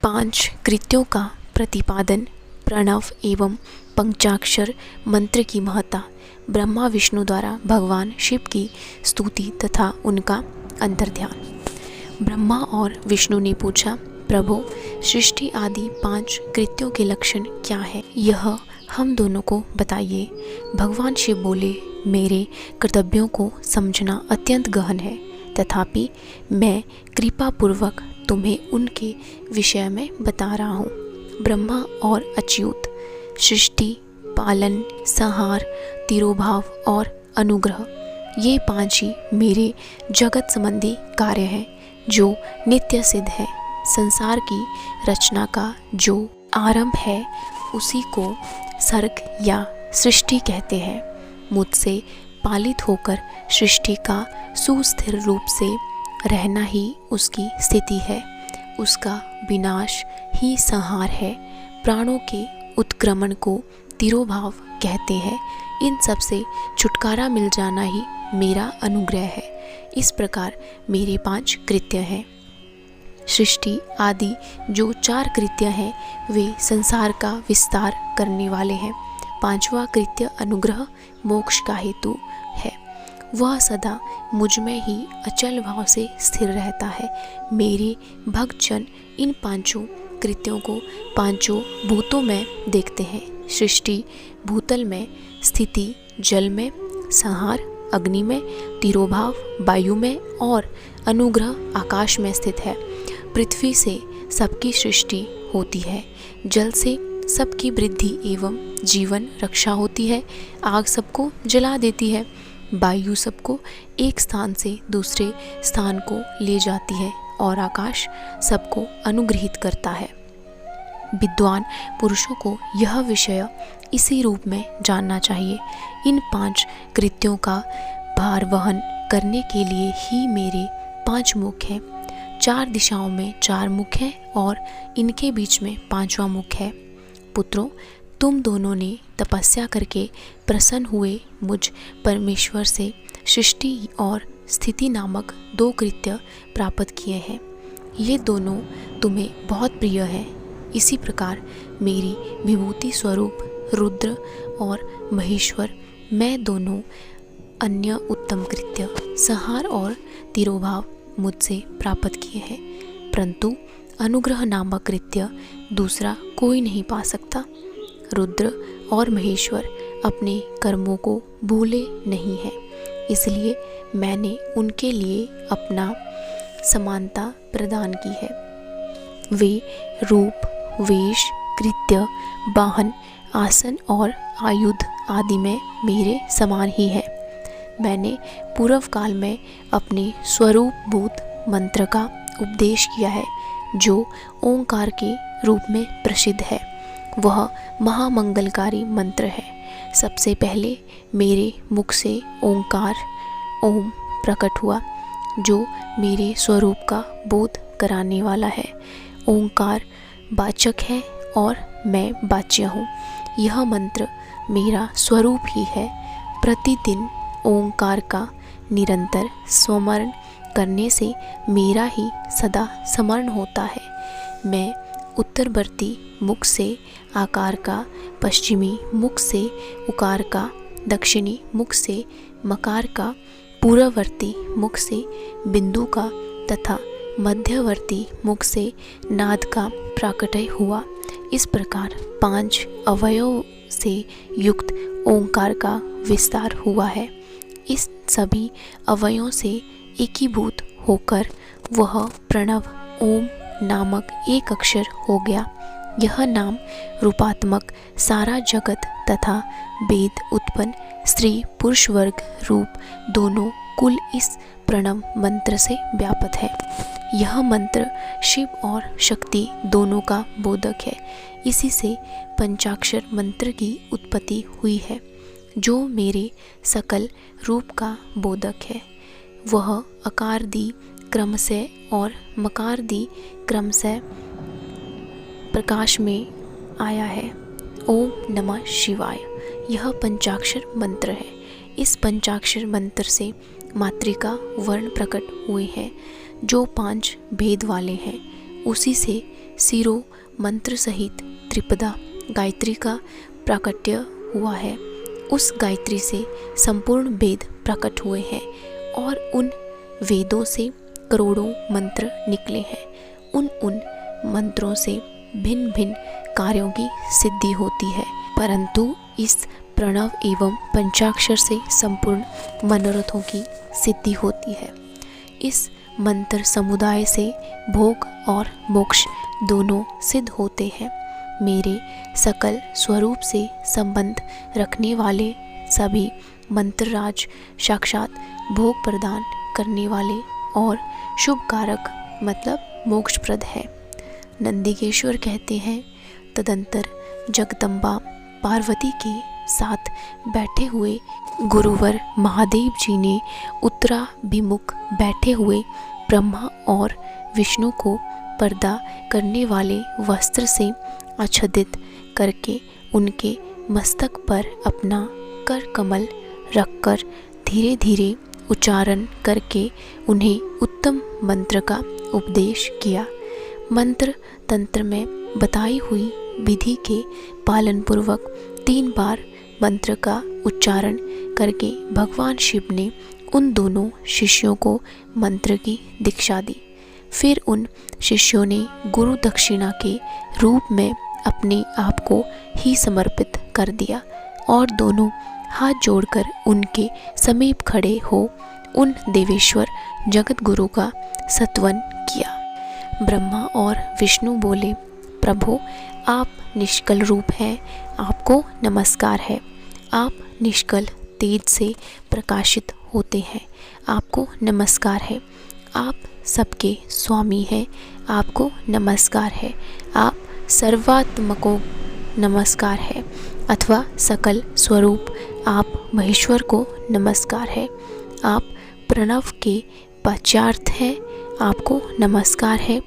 5 कृत्यों का प्रतिपादन, प्रणव एवं पंचाक्षर मंत्र की महत्ता, ब्रह्मा विष्णु द्वारा भगवान शिव की स्तुति तथा उनका अंतर्ध्यान। ब्रह्मा और विष्णु ने पूछा, प्रभु, सृष्टि आदि 5 कृत्यों के लक्षण क्या है, यह हम दोनों को बताइए। भगवान शिव बोले, मेरे कर्तव्यों को समझना अत्यंत गहन है, तथापि मैं कृपापूर्वक तुम्हें उनके विषय में बता रहा हूँ। ब्रह्मा और अच्युत, सृष्टि, पालन, संहार, तिरोभाव और अनुग्रह, ये 5 ही मेरे जगत संबंधी कार्य हैं जो नित्य सिद्ध है। संसार की रचना का जो आरंभ है उसी को सर्ग या सृष्टि कहते हैं। मुझसे पालित होकर सृष्टि का सुस्थिर रूप से रहना ही उसकी स्थिति है। उसका विनाश ही संहार है। प्राणों के उत्क्रमण को तिरोभाव कहते हैं। इन सब से छुटकारा मिल जाना ही मेरा अनुग्रह है। इस प्रकार मेरे 5 कृत्य हैं। सृष्टि आदि जो 4 कृत्य हैं वे संसार का विस्तार करने वाले हैं। 5वां कृत्य अनुग्रह मोक्ष का हेतु है। वह सदा मुझ में ही अचल भाव से स्थिर रहता है। मेरे भक्तजन इन 5 कृत्यों को 5 भूतों में देखते हैं। सृष्टि भूतल में, स्थिति जल में, संहार अग्नि में, तिरोभाव वायु में और अनुग्रह आकाश में स्थित है। पृथ्वी से सबकी सृष्टि होती है, जल से सबकी वृद्धि एवं जीवन रक्षा होती है, आग सबको जला देती है, वायु सबको एक स्थान से दूसरे स्थान को ले जाती है और आकाश सबको अनुग्रहित करता है। विद्वान पुरुषों को यह विषय इसी रूप में जानना चाहिए। इन 5 कृत्यों का भार वहन करने के लिए ही मेरे 5 मुख हैं। 4 दिशाओं में 4 मुख हैं और इनके बीच में 5वां मुख है। पुत्रों, तुम दोनों ने तपस्या करके प्रसन्न हुए मुझ परमेश्वर से सृष्टि और स्थिति नामक 2 कृत्य प्राप्त किए हैं। ये दोनों तुम्हें बहुत प्रिय हैं। इसी प्रकार मेरी विभूति स्वरूप रुद्र और महेश्वर, मैं दोनों अन्य उत्तम कृत्य संहार और तिरोभाव मुझसे प्राप्त किए हैं, परंतु अनुग्रह नामक कृत्य दूसरा कोई नहीं पा सकता। रुद्र और महेश्वर अपने कर्मों को भूले नहीं हैं, इसलिए मैंने उनके लिए अपना समानता प्रदान की है। वे रूप, वेश, कृत्य, वाहन, आसन और आयुध आदि में मेरे समान ही है। मैंने पूर्व काल में अपने स्वरूप भूत मंत्र का उपदेश किया है, जो ओंकार के रूप में प्रसिद्ध है। वह महामंगलकारी मंत्र है। सबसे पहले मेरे मुख से ओंकार ओम प्रकट हुआ, जो मेरे स्वरूप का बोध कराने वाला है। ओंकार वाचक है और मैं वाच्य हूँ। यह मंत्र मेरा स्वरूप ही है। प्रतिदिन ओंकार का निरंतर स्मरण करने से मेरा ही सदा स्मरण होता है। मैं उत्तरवर्ती मुख से आकार का, पश्चिमी मुख से उकार का, दक्षिणी मुख से मकार का, पूर्ववर्ती मुख से बिंदु का तथा मध्यवर्ती मुख से नाद का प्राकट्य हुआ। इस प्रकार 5 अवयवों से युक्त ओंकार का विस्तार हुआ है। इस सभी अवयवों से एकीभूत होकर वह प्रणव ओम नामक एक अक्षर हो गया। यह नाम रूपात्मक सारा जगत तथा वेद उत्पन्न स्त्री पुरुष वर्ग रूप दोनों कुल इस प्रणव मंत्र से व्याप्त है। यह मंत्र शिव और शक्ति दोनों का बोधक है। इसी से पंचाक्षर मंत्र की उत्पत्ति हुई है, जो मेरे सकल रूप का बोधक है। वह अकार दी क्रम से और मकार दी क्रम से प्रकाश में आया है। ओम नमः शिवाय, यह पंचाक्षर मंत्र है। इस पंचाक्षर मंत्र से मातृका वर्ण प्रकट हुए हैं, जो 5 भेद वाले हैं। उसी से सिरो मंत्र सहित त्रिपदा गायत्री का प्राकट्य हुआ है। उस गायत्री से संपूर्ण वेद प्रकट हुए हैं और उन वेदों से करोड़ों मंत्र निकले हैं। उन मंत्रों से भिन्न भिन्न कार्यों की सिद्धि होती है, परंतु इस प्रणव एवं पंचाक्षर से संपूर्ण मनोरथों की सिद्धि होती है। इस मंत्र समुदाय से भोग और मोक्ष दोनों सिद्ध होते हैं। मेरे सकल स्वरूप से संबंध रखने वाले सभी मंत्रराज साक्षात भोग प्रदान करने वाले और शुभ कारक मतलब मोक्षप्रद है। नंदिकेश्वर कहते हैं, तदंतर जगदम्बा पार्वती के साथ बैठे हुए गुरुवर महादेव जी ने उत्तराभिमुख बैठे हुए ब्रह्मा और विष्णु को पर्दा करने वाले वस्त्र से आच्छादित करके उनके मस्तक पर अपना कर कमल रखकर धीरे धीरे उच्चारण करके उन्हें उत्तम मंत्र का उपदेश किया। मंत्र तंत्र में बताई हुई विधि के पालन पूर्वक 3 बार मंत्र का उच्चारण करके भगवान शिव ने उन दोनों शिष्यों को मंत्र की दीक्षा दी। फिर उन शिष्यों ने गुरु दक्षिणा के रूप में अपने आप को ही समर्पित कर दिया और दोनों हाथ जोड़कर उनके समीप खड़े हो उन देवेश्वर जगत गुरु का सत्वन किया। ब्रह्मा और विष्णु बोले, प्रभु आप निष्कल रूप हैं, आपको नमस्कार है। आप निष्कल तेज से प्रकाशित होते हैं, आपको नमस्कार है। आप सबके स्वामी हैं, आपको नमस्कार है। आप सर्वात्मको नमस्कार है अथवा सकल स्वरूप आप महेश्वर को नमस्कार है। आप प्रणव के पश्चार्थ हैं, आपको नमस्कार है।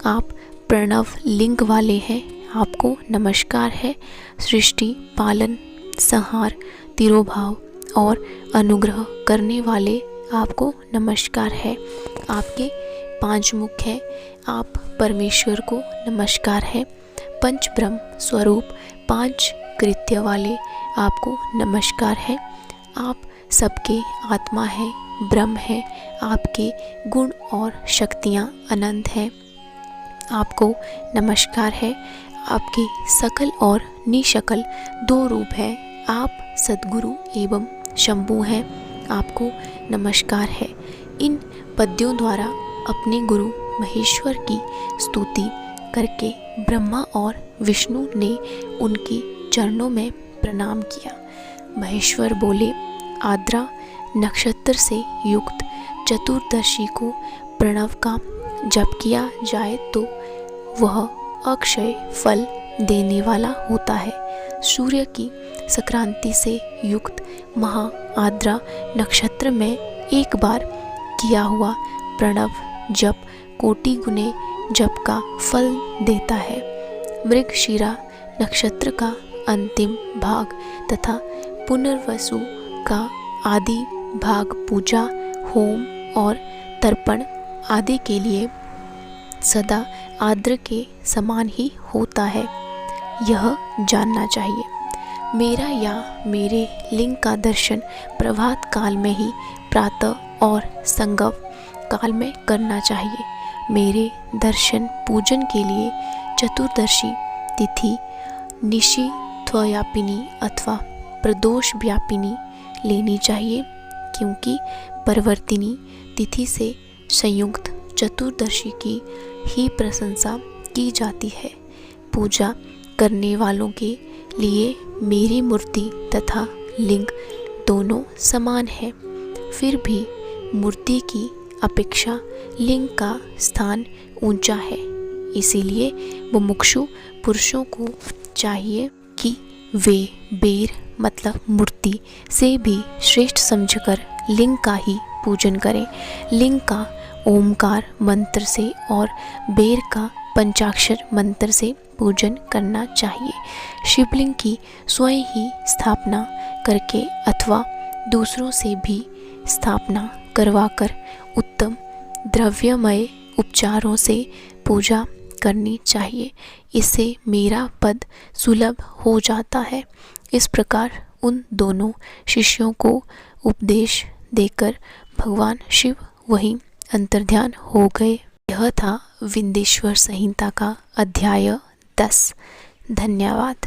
आप प्रणव लिंग वाले हैं, आपको नमस्कार है। सृष्टि पालन संहार तिरोभाव और अनुग्रह करने वाले आपको नमस्कार है। आपके 5 मुख हैं, आप परमेश्वर को नमस्कार है। पंच ब्रह्म स्वरूप 5 कृत्य वाले आपको नमस्कार है। आप सबके आत्मा हैं, ब्रह्म है। आपके गुण और शक्तियाँ अनंत हैं, आपको नमस्कार है। आपके सकल और निशकल 2 रूप हैं। आप सद्गुरु एवं शंभु हैं, आपको नमस्कार है। इन पद्यों द्वारा अपने गुरु महेश्वर की स्तुति करके ब्रह्मा और विष्णु ने उनके चरणों में प्रणाम किया। महेश्वर बोले, आद्रा नक्षत्र से युक्त चतुर्दशी को प्रणव का जप किया जाए तो वह अक्षय फल देने वाला होता है। सूर्य की संक्रांति से युक्त महा आद्रा नक्षत्र में एक बार किया हुआ प्रणव जप कोटि गुने जप का फल देता है। मृगशिरा नक्षत्र का अंतिम भाग तथा पुनर्वसु का आदि भाग पूजा होम और तर्पण आदि के लिए सदा आद्र के समान ही होता है, यह जानना चाहिए। मेरा या मेरे लिंग का दर्शन प्रभात काल में ही प्रातः और संगम काल में करना चाहिए। मेरे दर्शन पूजन के लिए चतुर्दशी तिथि निशिथव्यापिनी अथवा प्रदोष व्यापिनी लेनी चाहिए, क्योंकि परिवर्तिनी तिथि से संयुक्त चतुर्दशी की ही प्रशंसा की जाती है। पूजा करने वालों के लिए मेरी मूर्ति तथा लिंग दोनों समान है, फिर भी मूर्ति की अपेक्षा लिंग का स्थान ऊंचा है। इसीलिए मुमुक्षु पुरुषों को चाहिए कि वे बेर मतलब मूर्ति से भी श्रेष्ठ समझकर लिंग का ही पूजन करें। लिंग का ओमकार मंत्र से और बेर का पंचाक्षर मंत्र से पूजन करना चाहिए। शिवलिंग की स्वयं ही स्थापना करके अथवा दूसरों से भी स्थापना करवाकर उत्तम द्रव्यमय उपचारों से पूजा करनी चाहिए, इससे मेरा पद सुलभ हो जाता है। इस प्रकार उन दोनों शिष्यों को उपदेश देकर भगवान शिव वहीं अंतर्ध्यान हो गए। यह था विंध्येश्वर संहिता का अध्याय 10। धन्यवाद।